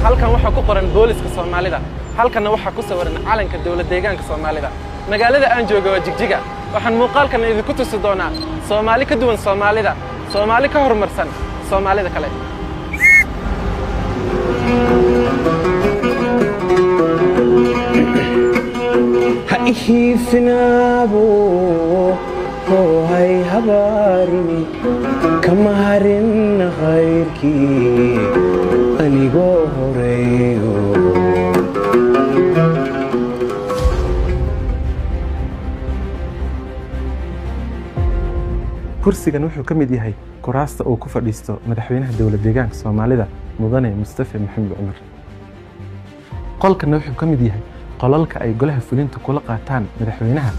halkan waxa ku qoran booliska Soomaalida halkan waxa ku sawiran calanka dawladda deegaanka Soomaalida magaalada aan joogo waa Jigjiga waxaan muuqaalkan idinku tusi doonaa Soomaali ka duwan Soomaalida Soomaali ka horumarsan Soomaalida kale hiifinaabo hoohay habaarini kama harin khayrkii anigoo horeeyo kursigan wuxuu ka mid yahay kuraasta uu ku fadhiisto madaxweynaha dawladda deegaanka Soomaalida mudane Mustafa Maxamed Umar qolkan wuxuu ka mid yahay qolalka ay golaha fulinta kula qaataan madaxweynaha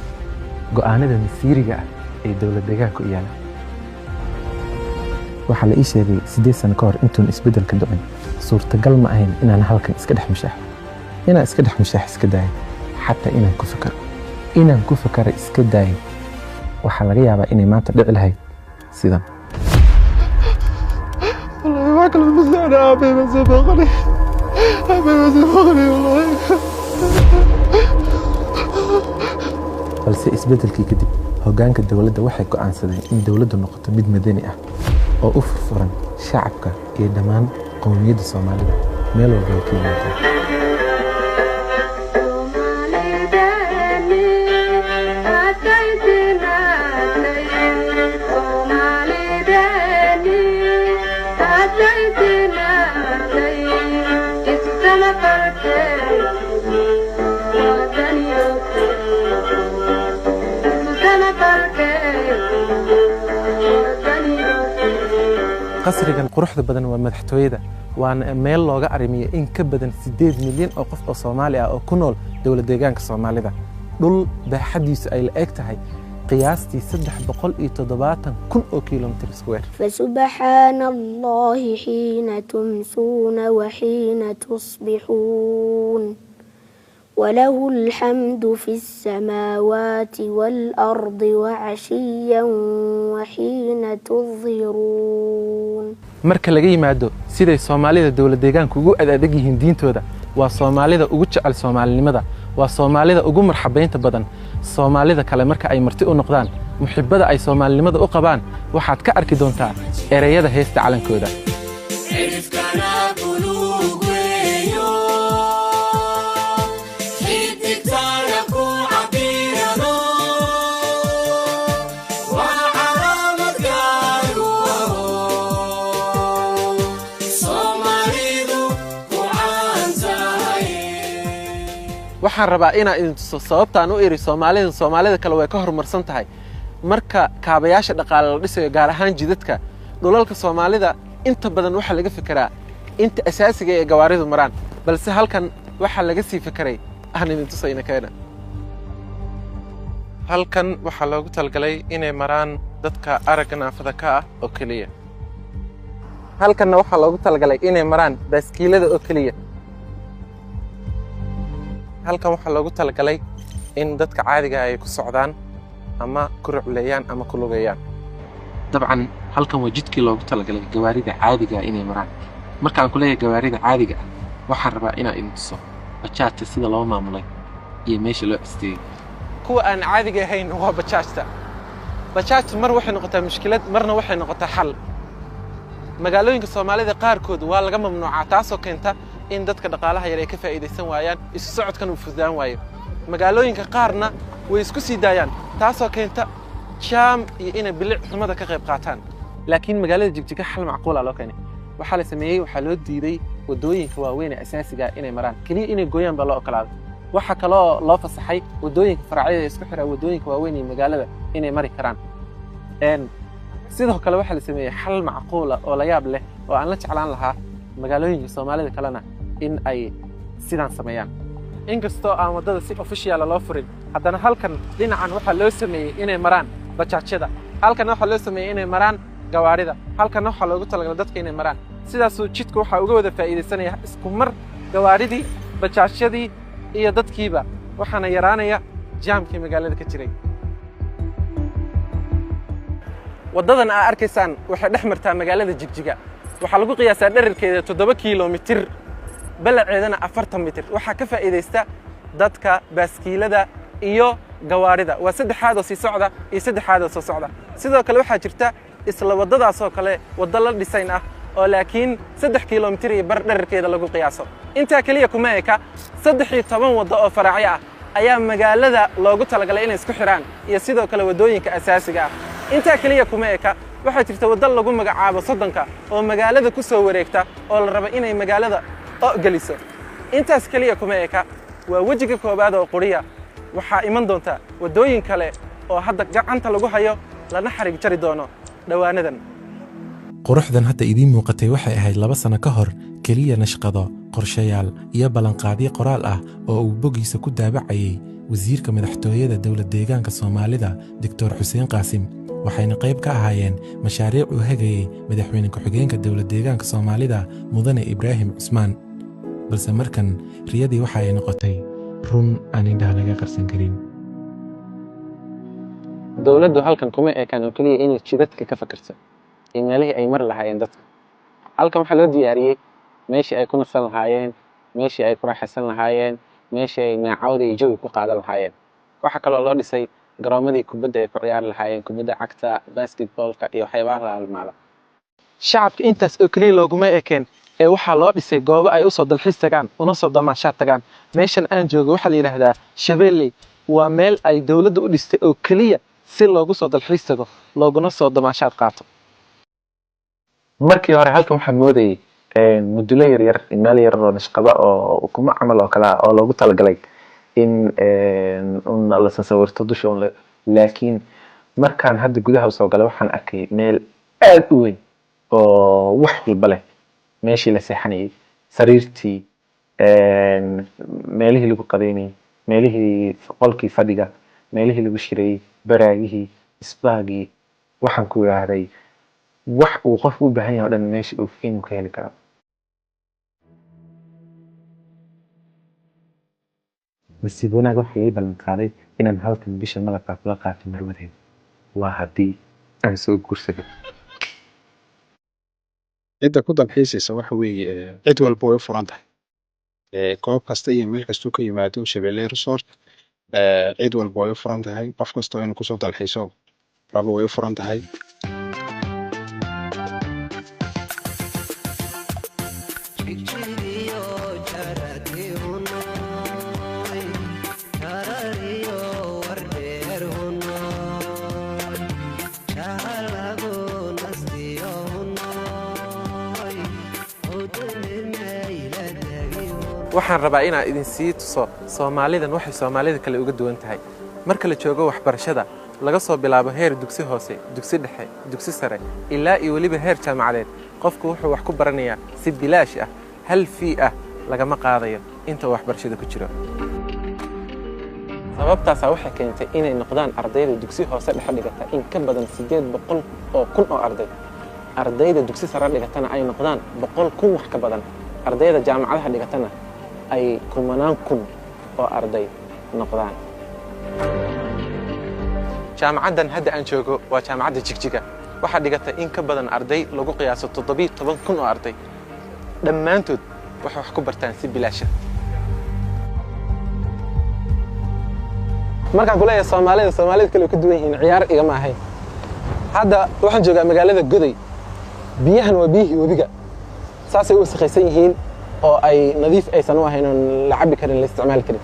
go'aanada masiiriga ah ee dawladda deegaanka u yaala waxa la ii sheegay 8 sano ka hor intuu isbedelka dhacay suurtagal ma ahayn inaan halkan iska dhex mushax iska daay xataa inaan ku fakaro iska daay waxa laga yaabaa inay maanta dhici lahayd sidan ما كل المزارع أبي مسافقني والله balse isbedelkii kadib hoggaanka dawladda waxay go'aansadeen in dawladdu noqoto mid madani ah oo u furfuran shacabka iyo dhammaan qowmiyadda Soomaalida meel walba ay ka yimaadaan qasrigan quruxda badan waa madaxtooyada waana meel looga arimiyo in ka badan 8 milyan oo qof oo Soomaali ah oo ku nool dawladda deegaanka Soomaalida dhul baaxadiisu ay la eg tahay qiyaastii 370,000 oo kiiloomitir square فسبحان الله حين تمسون وحين تصبحون وله الحمد في السماوات والأرض وعشيا وحين تظهرون marka laga yimaado siday Soomaalida dawladda deegaanka ugu adeeg yihiin diintooda waa Soomaalida ugu jecel Soomaalinimada waa Soomaalida ugu marxabeynta badan Soomaalida kale marka ay marti u noqdaan muhibbada ay Soomaalinimada u qabaan waxaad ka arki doontaa ereyada heesta calankooda waxaan rabaa inaan idin tuso sababtaan u iri Soomaalida kale way ka horumarsan tahay marka kaabayaasha dhaqaale la dhisayo gaar ahaan jidadka dhulalka Soomaalida inta badan waxa laga fikiraa inta asaasiga ee gawaaridu maraan balse halkan waxa laga sii fikiray aan idin tusayna keena halkan waxa loogu talgalay inay maraan dadka aragga naafada ka ah oo kaliya halkan waxa loogu talgalay inay maraan baaskiilada oo kaliya halkan waxa loogu talgalay in dadka caadiga ay ku socdaan ama ku rucleeyaan ama ku lugeeyaan dabcan halkan waa jidkii loogu talgalay gawaarida caadiga inay maraan markaan ku leeyahay gawaarida caadiga waxaan rabaa inaan idin tuso bajaajta sida loo maamulay iyo meesha loo asteeyay kuwa aan caadiga ahayn waa bajaajta mar waxay noqotaa mushkilad marna waxay noqotaa xal magaalooyinka Soomaalida qaarkood waa laga mamnuucaa taasoo keenta in dadka dhaqaalaha yar ay ka faa'iideysan waayaan isu socodkan uu fududaan waayo magaalooyinka qaarna way isku sii daayaan taasoo keenta jaam iyo inay bilic xumada ka qayb qaataan laakiin magaalada Jigjiga xal macquul ah loo keenay waxa la sameeyay waxa loo diiday wadooyinka waaweyn ee asaasiga inay maraan kaliya inay gooyaan baa loo oggolaaday waxa kale oo loo fasaxay wadooyinka faracyada isku xira wadooyinka waaweyn ee magaalada inay mari karaan sidoo kale waxa la sameeyay xal macquul ah oo la yaab leh oo aan la jeclaan lahaa magaalooyinka Soomaalida kalena in ay sidaan sameeyaan inkastoo aan wadada si official loo furin haddana halkan dhinacan waxa loo sameeyay inay maraan bajaajyada halkan waxa loo sameeyay inay maraan gawaarida halkan waxa loogu talagalay dadka inay maraan sidaas oo jidku waxa uga wada faa'iideysanaya isku mar gawaaridii bajaajyadii iyo dadkiiba waxaana yaraanaya jaamkii magaalada ka jiray wadadan aad arkaysaan waxay dhex martaa magaalada Jigjiga waxa lagu qiyaasaa dhererkeeda 7 kiiloomitir balaceedana 40 mitir waxa ka faa'iideysta dadka baaskiilada iyo gawaarida waa saddexaad oo sii socda iyo saddexaad oo soo socda sidoo kale waxa jirta isla wadadaas oo kale wada la dhisayn ah oo laakiin 3 kiiloomitir iyo bar dhererkeeda lagu qiyaaso inta kaliya kuma eka 13 wado oo faracyo ah ayaa magaalada loogu talagalay inay isku xiraan iyo sidoo kale wadooyinka asaasiga ah inta kaliya kuma eka waxa jirta wada lagu magacaabo Soddonka oo magaalada ku soo wareegta oo la rabo inay magaalada geliso intaas kaliya kuma eka waa wajiga koobaad oo qoriya waxa iman doonta wadooyin kale oo hadda gacanta lagu hayo lana xarig jari doono dhawaanadan quruxdan hadda idiin muuqatay waxay ahayd 2 sano ka hor kaliya nashqado qorshayaal iyo ballanqaadyo qoraal ah oo uu bogiisa ku daabacayay wasiirka madaxtooyada dawlad deegaanka Soomaalida Dr. Xuseen Qaasim waxayna qayb ka ahaayeen mashaariic uu hagayay madaxweyne ku-xigeenka dawlad deegaanka Soomaalida Mudane Ibraahim Cusmaan balse markan riyadii waxa ay noqotay run aan indhaha laga qarsan karin dawladdu halkan kuma eekan oo kaliya inay jidadka ka fakirto meelihii ay mar lahaayeen dadka halkan waxa loo diyaariyay meeshii ay ku nasan lahaayeen meeshii ay ku raaxaysan lahaayeen meeshii ay maacawda iyo jawi ku qaadan lahaayeen waxa kale oo loo dhisay garoomadii kubadda ay ku ciyaari lahaayeen kubadda cagta basketballka iyo waxyaabaha la halmaala shacabka intaas oo kaliya looguma eekeen ee waxa loo dhisay goobo ay u soo dalxiis tagaan una soo damaashaad tagaan meeshan aan joogo waxa la yiraahdaa Shabeelle waa meel ay dawladdu u dhistay oo kaliya si loogu soo dalxiis tago looguna soo damaashaad qaato markii hore halkan waxa moodayay mudulo yar meel yar oo nashqada oo kuma camal oo kala oo loogu talagalay in la sawirto dusha laakiin markaan hadda gudaha soo galay waxaan arkay meel aad u weyn oo wax walba leh meeshii la seexanayay sariirtii meelihii lagu qadeynay meelihii qolkii fadhiga meelihii lagu shiray baraagihii isbaagii waxaan ku yiraahday wax uu qof u baahan yahay dhan meesha uu fiin ka heli karo basi wanaag waxa ay ballan qaaday inaan halkan bisha malabka kula qaato marwadeed waa hadii aan soo guursado inta ku dalxiisaysa waxa weeye cid walba way furan tahay koob kasta iyo meel kasta ka yimaado Shabeelle Resort cid walba way furan tahay qof kasta inuu ku soo dalxiiso rabo way furan tahay waxaan rabaa inaan idin sii tuso Soomaalidan waxay Soomaalida kale uga duwan tahay marka la joogo waxbarashada laga soo bilaabo heer dugsi hoose dugsi dhexe dugsi sare ilaa iyo waliba heer jaamacadeed qofku wuxuu wax ku baranayaa si bilaash ah hal fee ah lagama qaadayo inta waxbarashada ku jiro sababtaas waxay keentay inay noqdaan ardayda dugsi hoose dhexe dhigata in ka badan 800 oo kun oo arday ardayda dugsi sare dhigatana ay noqdaan 100 kun wax ka badan ardayda jaamacadaha dhigatana ay kumanaan kun oo arday noqdaan jaamacadan hadda aan joogo waa jaamacadda Jigjiga waxa dhigata in ka badan arday lagu qiyaaso 17 kun oo arday dhammaantood waxa wax ku bartaan si bilaash ah markaan kula yeesho Soomaalida kale ku duwan yihiin ciyaar igama ahayn hadda waxaan joogaa magaalada Goday biyahan waa biyihii wabiga saasay u wasakhaysan yihiin oo ay nadiif aysan u ahayn oo la cabi karin la isticmaali karin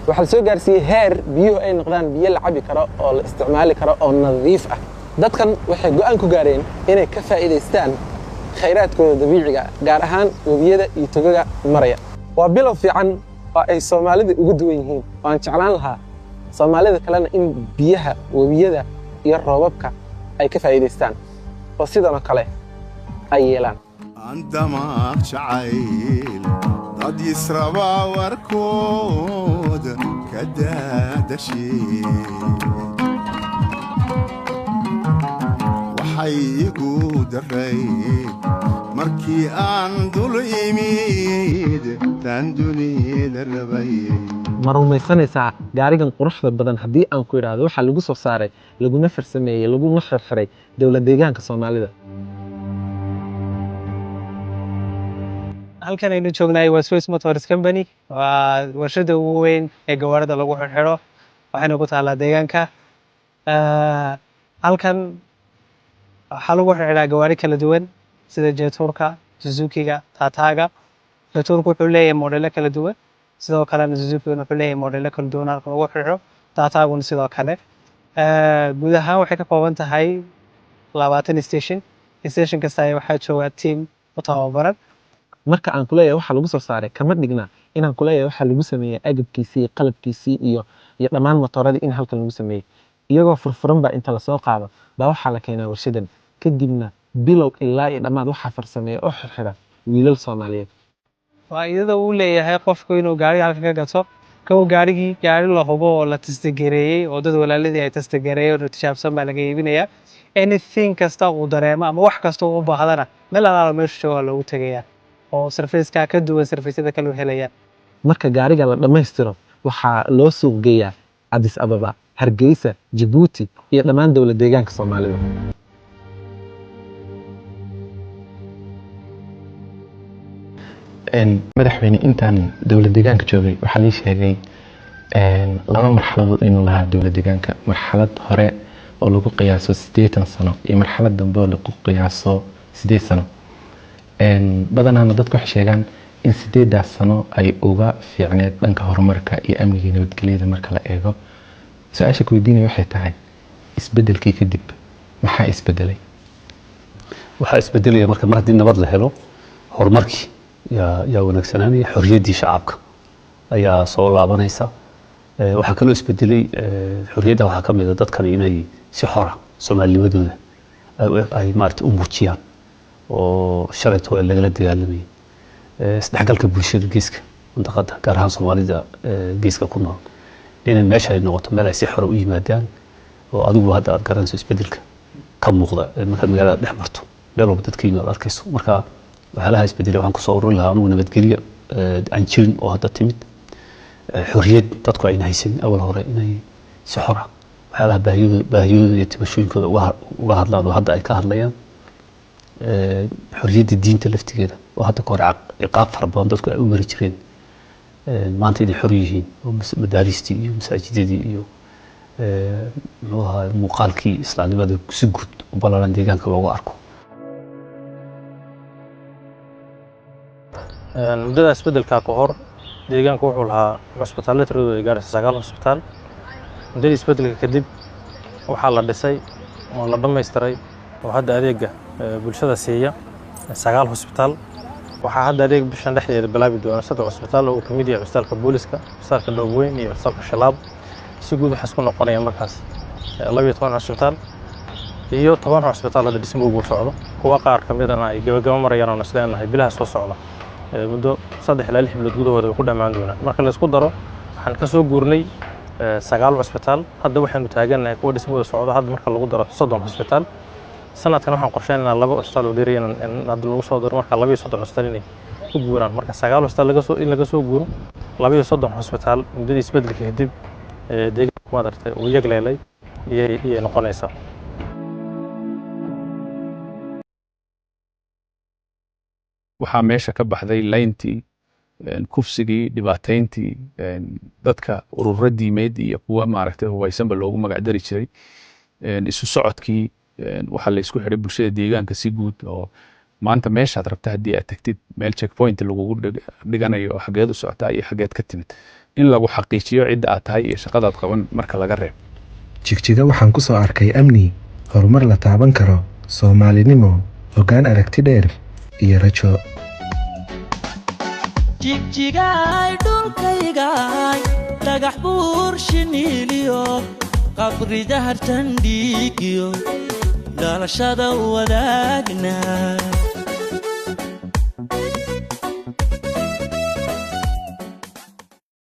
waxa soo gaarsiiyay heer biyuhu ay noqdaan biyo la cabi karo oo la isticmaali karo oo nadiif ah dadkan waxay go'aan ku gaareen inay ka faa'iideystaan khayraadkooda dabiiciga gaar ahaan wabiyada iyo togaga maraya waa bilow fiican oo ay Soomaalida ugu duwan yihiin oo aan jeclaan lahaa Soomaalida kalena in biyaha wabiyada iyo roobabka ay ka faa'iideystaan oo sidoo kale ay yeelaan عندما شعيل قد يسربا وركود كدادشي وحيقود الريد مركي أندل يميد تندني للربيد ma rumaysanaysaa gaarigan quruxda badan haddii aan ku yiraahdo waxa lagu soo saaray laguna farsameeyay laguna xirxiray dawlad deegaanka Soomaalida halkan aynu joognay waa Swiss Motors Company waa warshada ugu weyn ee gawaarida lagu xirxiro waxayna ku taalaa deegaanka halkan waxaa lagu xirxiraa gawaari kala duwan sida Jeturka, Suzuki-ga, Tata-ga. Jeturku wuxuu leeyahay modelo kala duwan sidoo kalena Suzuki wuxuu leeyahay modelo kala duwan halka lagu xirxiro Tata-guna sidoo kale guud ahaan waxay ka kooban tahay 20 station kasta waxaa jooga team u tababaran marka aan kuleeyahay waxa lagu soo saaray kama dhigna inaan kuleeyahay waxa lagu sameeyay agabkiisii qalabkiisii iyo dhammaan motooradii in halkan lagu sameeyay iyagoo furfuran ba inta la soo qaado ba waxa la keenaa warshadan kadibna bilow ilaa iyo dhammaad waxa farsameeyo oo xirxira wiilal Soomaaliyeed faa'iidada uu leeyahay qofku inuu gaari halka ka gato gaari la hubo oo la testgareeyay oo dad walaaladii ay testgareeyeen oo tijaabsan baa laga iibinayaa anything kasta uu dareemo ama wax kasta uu u baahdana meel alaala meesha jooga loogu tagayaa oo service-ka ka duwan service-yada kale helayaan marka gaariga la dhameystiro waxa loo suuq geeyaa Addis Ababa, Hargeysa, Djibouti iyo dhammaan dawlad deegaanka Soomaalida madaxweyne intaan dawlad deegaanka joogay waxa la sheegay laba marxaladood inuu lahaa dawlad deegaanka marxalad hore oo lagu qiyaaso 80 sano iyo marxalad dambe oo lagu qiyaaso 8 sano badanaana dadku waxay sheegaan in 8 sano ay uga fiicneed dhanka horumarka iyo amniga nabadgelyada marka la eego su'aasha ku weydiinay waxay tahay isbedelkii kadib maxaa isbedelay waxa isbedelay marka haddii nabad la helo horumarkii yaa wanaagsanaaday xorriyaddii shacabka ayaa soo laabanaysa waxa kale oo isbedelay xorriyadda waxa ka mid ah dadkan inay si xor ah Soomaalimadooda ay maartay u muujiyaan oo shalayto lagala dagaalamay isdhexgalka bulshada geeska mantaqada gaar ahaan Soomaalida geeska ku nool inay meesha ay noqoto meel ay si xor u yimaadaan oo adigu hadda aad garanayso isbedelka ka muuqda marka magaalada dhex marto meel walba dadkiina aad arkayso marka waxa la isbedelay waxaan ku soo ururin lahaa inuu nabadgelyo aan jirin oo hadda timid xorriyad dadku ay haysan awal hore inay si xor ah waxa la baahiyooda iyo tibashooyinkooda uga hadlaan oo hadda ay ka hadlayaan xorriyadda diinta laftigeeda oo hadda ka hor ciqaab fara badan dadku ay u mari jireen maanta inay xor yihiin oo madaariistii iyo masaajidadii iyo muxuu ahaa muuqaalkii islaamnimada si guud u ballaaran deegaanka loogu arko muddada isbedelka ka hor deegaanka wuxuu lahaa cusbitaalada tiradooda ay gaaraysa 9 cusbitaal muddada isbedelka kadib waxaa la dhisay oo la dhammaystiray oo hadda adeega bulshada siiya 9 cusbitaal waxaa hadda adeeg bishan dhexdeeda bilaabi doona 3 cusbitaal oo ka mid yahay cusbitaalka booliska cusbitaalka Dhoobweyn iyo cusbitaalka Shalaab si guud waxa isku noqonaya markaas 12 cusbitaal iyo 10 cusbitaal oo dhismo ugu socdo kuwa qaar ka mid ah ay gabagabo marayaan oo isleenahay bilaha soo socda muddo 3 ilaa 6 bilood gudahooda ku dhamaan doona marka la isku daro waxaan ka soo guurnay 9 cusbitaal hadda waxaanu taaganahay kuwa dhismada socdo hadda marka lagu daro 30 cusbitaal sanadkan waxaan qorsheynaynaa 2 cusbitaal oo dheeriyeen in hadda lagu soo daro marka 32 cusbitaal inay ku guuraan marka 9 cusbitaal laga soo guuro 32 cusbitaal muddada isbedelka kadib deegaanka madartay oo yagleelay iyo noqonaysa waxaa meesha ka baxday layntii kufsigii dhibaatayntii dadka ururo diimeed iyo kuwa maaragtay hubaysanba loogu magac dari jiray isu socodkii waxaa la isku xiray bulshada deegaanka si guud oo maanta meeshaad rabta haddii aad tagtid meel checkpoint lagugu dhiganayo oo xageed u socotaa iyo xageed ka timid in lagu xaqiijiyo cidda aad tahay iyo shaqadaad qaban marka laga reebo jigjiga waxaan ku soo arkay amni horumar la taaban karo Soomaalinimo hoggaan aragti dheer iyo rajo jigjigaay dhulkaygaay dhagax buur shiniiliyo qabrida hartan dhiigiyo dhalashada wadaagnaa